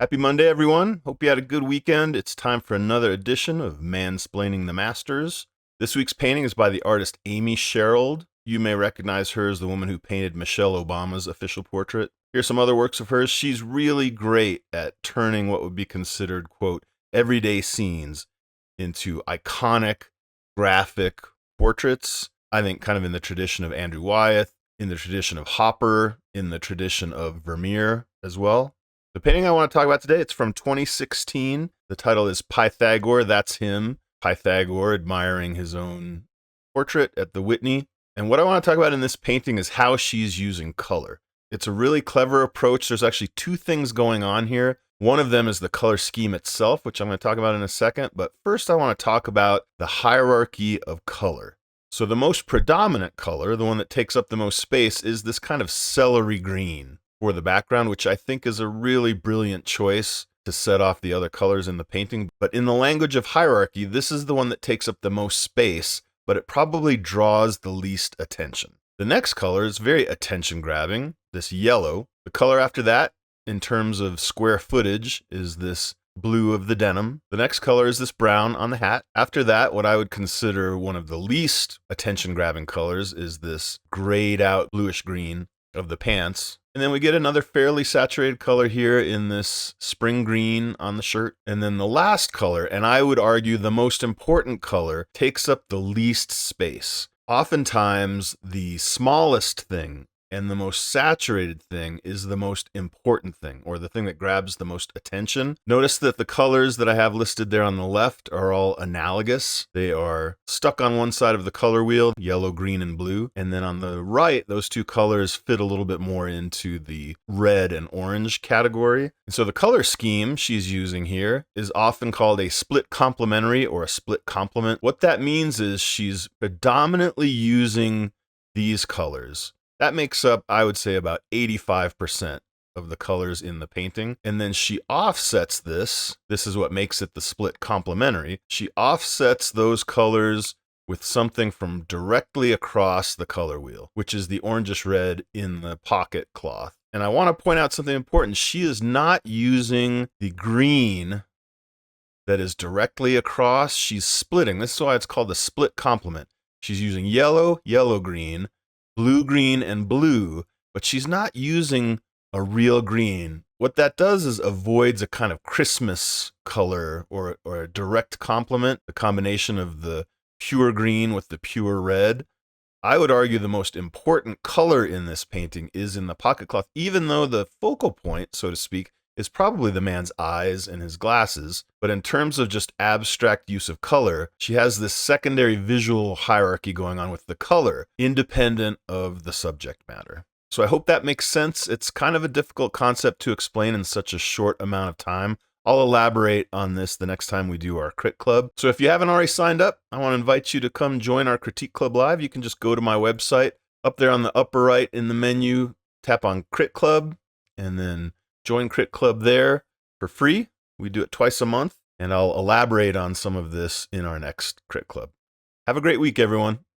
Happy Monday, everyone. Hope you had a good weekend. It's time for another edition of Mansplaining the Masters. This week's painting is by the artist Amy Sherald. You may recognize her as the woman who painted Michelle Obama's official portrait. Here's some other works of hers. She's really great at turning what would be considered, quote, everyday scenes into iconic, graphic portraits. I think kind of in the tradition of Andrew Wyeth, in the tradition of Hopper, in the tradition of Vermeer as well. The painting I want to talk about today, it's from 2016. The title is Pythagore, That's Him. Pythagore admiring his own portrait at the Whitney. And what I want to talk about in this painting is how she's using color. It's a really clever approach. There's actually two things going on here. One of them is the color scheme itself, which I'm going to talk about in a second. But first I want to talk about the hierarchy of color. So the most predominant color, the one that takes up the most space, is this kind of celery green for the background, which I think is a really brilliant choice to set off the other colors in the painting. But in the language of hierarchy, this is the one that takes up the most space, but it probably draws the least attention. The next color is very attention-grabbing, this yellow. The color after that, in terms of square footage, is this blue of the denim. The next color is this brown on the hat. After that, what I would consider one of the least attention-grabbing colors is this grayed out bluish green of the pants. And then we get another fairly saturated color here in this spring green on the shirt. And then the last color, and I would argue the most important color, takes up the least space. Oftentimes, the smallest thing and the most saturated thing is the most important thing, or the thing that grabs the most attention. Notice that the colors that I have listed there on the left are all analogous. They are stuck on one side of the color wheel, yellow, green, and blue. And then on the right, those two colors fit a little bit more into the red and orange category. And so the color scheme she's using here is often called a split complementary or a split complement. What that means is she's predominantly using these colors. That makes up, I would say, about 85% of the colors in the painting. And then she offsets this. This is what makes it the split complementary. She offsets those colors with something from directly across the color wheel, which is the orangish red in the pocket cloth. And I want to point out something important. She is not using the green that is directly across. She's splitting. This is why it's called the split complement. She's using yellow, yellow-green, blue, green, and blue, but she's not using a real green. What that does is avoids a kind of Christmas color or a direct complement, the combination of the pure green with the pure red. I would argue the most important color in this painting is in the pocket cloth, even though the focal point, so to speak, is probably the man's eyes and his glasses. But in terms of just abstract use of color, she has this secondary visual hierarchy going on with the color, independent of the subject matter. So I hope that makes sense. It's kind of a difficult concept to explain in such a short amount of time. I'll elaborate on this the next time we do our Crit Club. So if you haven't already signed up, I want to invite you to come join our Critique Club Live. You can just go to my website. Up there on the upper right in the menu, tap on Crit Club, and then join Crit Club there for free. We do it twice a month, and I'll elaborate on some of this in our next Crit Club. Have a great week, everyone.